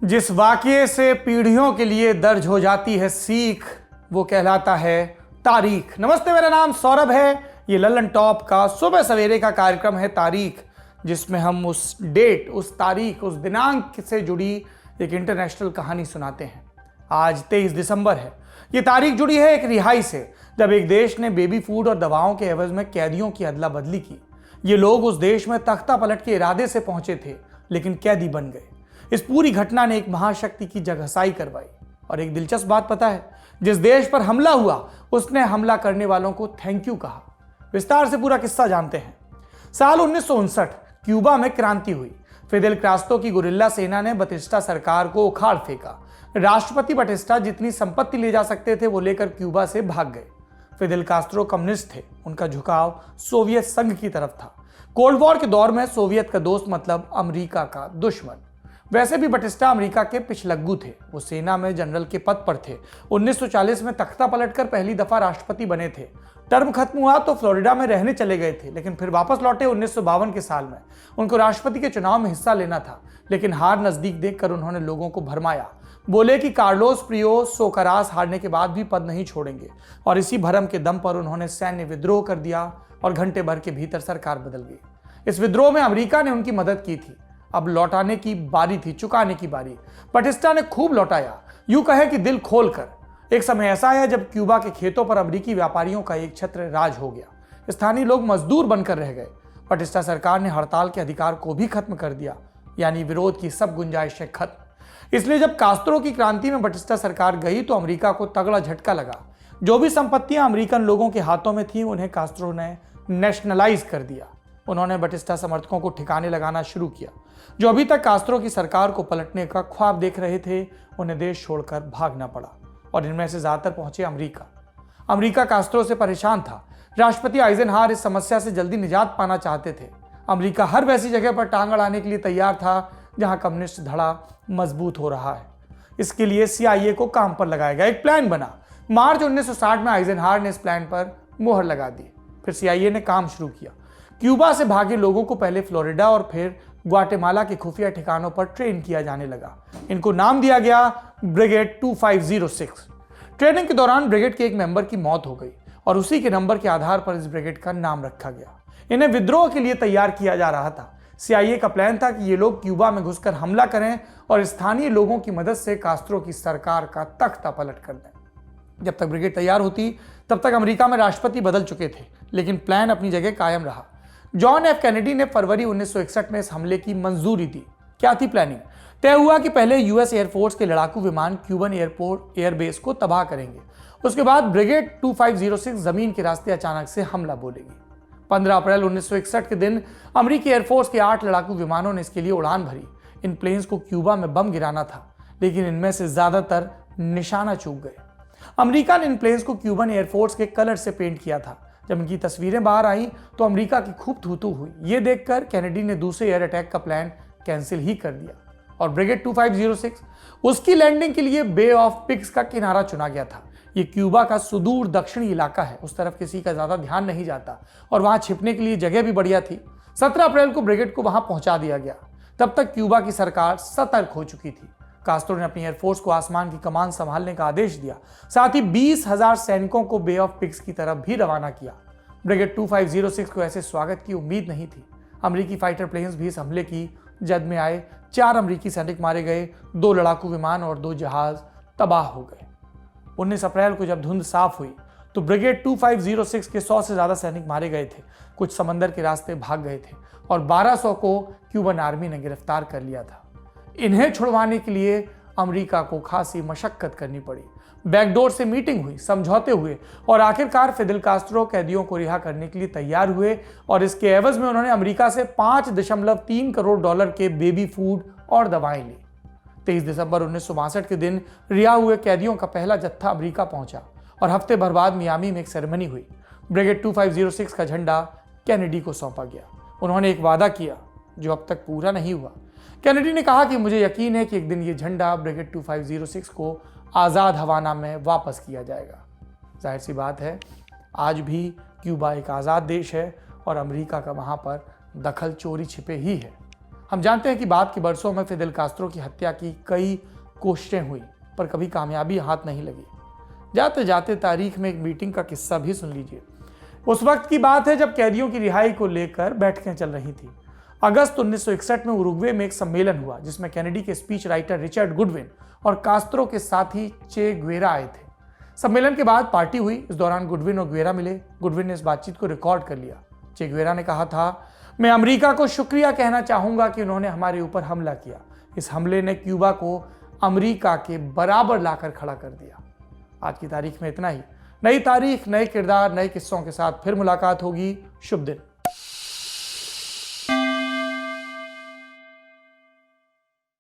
जिस वाकये से पीढ़ियों के लिए दर्ज हो जाती है सीख, वो कहलाता है तारीख। नमस्ते, मेरा नाम सौरभ है। ये लल्लन टॉप का सुबह सवेरे का कार्यक्रम है तारीख, जिसमें हम उस डेट, उस तारीख, उस दिनांक से जुड़ी एक इंटरनेशनल कहानी सुनाते हैं। आज 23 दिसंबर है। ये तारीख जुड़ी है एक रिहाई से, जब एक देश ने बेबी फूड और दवाओं के एवज में कैदियों की अदला बदली की। ये लोग उस देश में तख्ता पलट के इरादे से पहुंचे थे, लेकिन कैदी बन गए। इस पूरी घटना ने एक महाशक्ति की जगहसाई करवाई। और एक दिलचस्प बात पता है, जिस देश पर हमला हुआ उसने हमला करने वालों को थैंक यू कहा। विस्तार से पूरा किस्सा जानते हैं। साल 1959 क्यूबा में क्रांति हुई। फिदेल कास्ट्रो की गुरिल्ला सेना ने बटिस्टा सरकार को उखाड़ फेंका। राष्ट्रपति बटिस्टा जितनी संपत्ति ले जा सकते थे वो लेकर क्यूबा से भाग गए। फिदेल कास्ट्रो कम्युनिस्ट थे, उनका झुकाव सोवियत संघ की तरफ था। कोल्ड वॉर के दौर में सोवियत का दोस्त मतलब अमेरिका का दुश्मन। वैसे भी बटिस्टा अमेरिका के पिछलग्गू थे। वो सेना में जनरल के पद पर थे। 1940 में तख्ता पलटकर पहली दफा राष्ट्रपति बने थे। टर्म खत्म हुआ तो फ्लोरिडा में रहने चले गए थे, लेकिन फिर वापस लौटे 1952 के साल में। उनको राष्ट्रपति के चुनाव में हिस्सा लेना था, लेकिन हार नजदीक देखकर उन्होंने लोगों को भरमाया। बोले कि कार्लोस प्रियो सोकरास हारने के बाद भी पद नहीं छोड़ेंगे, और इसी भरम के दम पर उन्होंने सैन्य विद्रोह कर दिया और घंटे भर के भीतर सरकार बदल गई। इस विद्रोह में अमेरिका ने उनकी मदद की थी। अब लौटाने की बारी थी, चुकाने की बारी। बटिस्टा ने खूब लौटाया, यूं कहे कि दिल खोलकर। एक समय ऐसा आया जब क्यूबा के खेतों पर अमेरिकी व्यापारियों का एक छत्र राज हो गया। स्थानीय लोग मजदूर बनकर रह गए। बटिस्टा सरकार ने हड़ताल के अधिकार को भी खत्म कर दिया, यानी विरोध की सब गुंजाइशें खत्म। इसलिए जब कास्त्रो की क्रांति में बटिस्टा सरकार गई तो अमेरिका को तगड़ा झटका लगा। जो भी संपत्तियां अमेरिकन लोगों के हाथों में थी उन्हें कास्त्रो ने नेशनलाइज कर दिया। उन्होंने बटिस्टा समर्थकों को ठिकाने लगाना शुरू किया। जो अभी तक कास्त्रो की सरकार को पलटने का ख्वाब देख रहे थे, उन्हें देश छोड़कर भागना पड़ा, और इनमें से ज्यादातर पहुंचे अमेरिका। अमेरिका कास्त्रो से परेशान था। राष्ट्रपति आइजनहावर इस समस्या से जल्दी निजात पाना चाहते थे। अमेरिका हर वैसी जगह पर टांग अड़ाने के लिए तैयार था जहां कम्युनिस्ट धड़ा मजबूत हो रहा है। इसके लिए CIA को काम पर लगाया गया। एक प्लान बना। मार्च 1960 में आइजनहावर ने इस प्लान पर मुहर लगा दी। फिर CIA ने काम शुरू किया। क्यूबा से भागे लोगों को पहले फ्लोरिडा और फिर ग्वाटेमाला के खुफिया ठिकानों पर ट्रेन किया जाने लगा। इनको नाम दिया गया ब्रिगेड 2506। ट्रेनिंग के दौरान ब्रिगेड के एक मेंबर की मौत हो गई, और उसी के नंबर के आधार पर इस ब्रिगेड का नाम रखा गया। इन्हें विद्रोह के लिए तैयार किया जा रहा था। CIA का प्लान था कि ये लोग क्यूबा में घुसकर हमला करें और स्थानीय लोगों की मदद से कास्त्रो की सरकार का तख्ता पलट कर दें। जब तक ब्रिगेड तैयार होती तब तक अमेरिका में राष्ट्रपति बदल चुके थे, लेकिन प्लान अपनी जगह कायम रहा। जॉन एफ कैनेडी ने फरवरी 1961 में इस हमले की मंजूरी दी। क्या थी प्लानिंग? तय हुआ कि पहले US एयरफोर्स के लड़ाकू विमान क्यूबन एयरबेस को तबाह करेंगे। उसके बाद ब्रिगेड 2506 जमीन के रास्ते अचानक से हमला बोलेगी। 15 अप्रैल 1961 के दिन अमेरिकी एयरफोर्स के 8 लड़ाकू विमानों ने इसके लिए उड़ान भरी। इन प्लेन्स को क्यूबा में बम गिराना था, लेकिन इनमें से ज्यादातर निशाना चूक गए। अमेरिका ने इन प्लेन्स को क्यूबन एयरफोर्स के कलर से पेंट किया था। जब इनकी तस्वीरें बाहर आई तो अमेरिका की खूब थू-थू हुई। ये देखकर कैनेडी ने दूसरे एयर अटैक का प्लान कैंसिल ही कर दिया, और ब्रिगेड 2506 उसकी लैंडिंग के लिए बे ऑफ पिग्स का किनारा चुना गया था। ये क्यूबा का सुदूर दक्षिणी इलाका है, उस तरफ किसी का ज्यादा ध्यान नहीं जाता, और वहां छिपने के लिए जगह भी बढ़िया थी। 17 अप्रैल को ब्रिगेड को वहां पहुंचा दिया गया। तब तक क्यूबा की सरकार सतर्क हो चुकी थी। कास्त्रो ने अपनी एयरफोर्स को आसमान की कमान संभालने का आदेश दिया। साथ ही 20,000 सैनिकों को बे ऑफ पिग्स की तरफ भी रवाना किया। ब्रिगेड 2506 को ऐसे स्वागत की उम्मीद नहीं थी। अमेरिकी फाइटर प्लेन्स भी इस हमले की जद में आए। 4 अमेरिकी सैनिक मारे गए, 2 लड़ाकू विमान और 2 जहाज तबाह हो गए। 19 अप्रैल को जब धुंध साफ हुई तो ब्रिगेड 2506 के 100 से ज्यादा सैनिक मारे गए थे। कुछ समंदर के रास्ते भाग गए थे, और 1200 को क्यूबन आर्मी ने गिरफ्तार कर लिया था। इन्हें छुड़वाने के लिए अमेरिका को खासी मशक्कत करनी पड़ी। बैकडोर से मीटिंग हुई, समझौते हुए, और आखिरकार फिदेल कास्ट्रो कैदियों को रिहा करने के लिए तैयार हुए, और इसके एवज में उन्होंने अमेरिका से $5.3 करोड़ के बेबी फूड और दवाएं ली। 23 दिसंबर 1962 के दिन रिहा हुए कैदियों का पहला जत्था अमेरिका पहुंचा, और हफ्ते भर बाद मियामी में एक सेरेमनी हुई। ब्रिगेड 2506 का झंडा कैनेडी को सौंपा गया। उन्होंने एक वादा किया जो अब तक पूरा नहीं हुआ। कैनेडी ने कहा कि मुझे यकीन है कि एक दिन ये झंडा ब्रिगेड 2506 को आज़ाद हवाना में वापस किया जाएगा। जाहिर सी बात है, आज भी क्यूबा एक आज़ाद देश है, और अमेरिका का वहाँ पर दखल चोरी छिपे ही है। हम जानते हैं कि बाद के बरसों में फिदेल कास्त्रो की हत्या की कई कोशिशें हुई, पर कभी कामयाबी हाथ नहीं लगी। जाते जाते तारीख में एक मीटिंग का किस्सा भी सुन लीजिए। उस वक्त की बात है जब कैदियों की रिहाई को लेकर बैठकें चल रही थी। अगस्त 1961 में उरुग्वे में एक सम्मेलन हुआ जिसमें कैनेडी के स्पीच राइटर रिचर्ड गुडविन और कास्त्रो के साथी चे ग्वेरा आए थे। सम्मेलन के बाद पार्टी हुई। इस दौरान गुडविन और ग्वेरा मिले। गुडविन ने इस बातचीत को रिकॉर्ड कर लिया। चे ग्वेरा ने कहा था, मैं अमेरिका को शुक्रिया कहना चाहूंगा कि उन्होंने हमारे ऊपर हमला किया। इस हमले ने क्यूबा को अमेरिका के बराबर लाकर खड़ा कर दिया। आज की तारीख में इतना ही। नई तारीख, नए किरदार, नए किस्सों के साथ फिर मुलाकात होगी। शुभ दिन।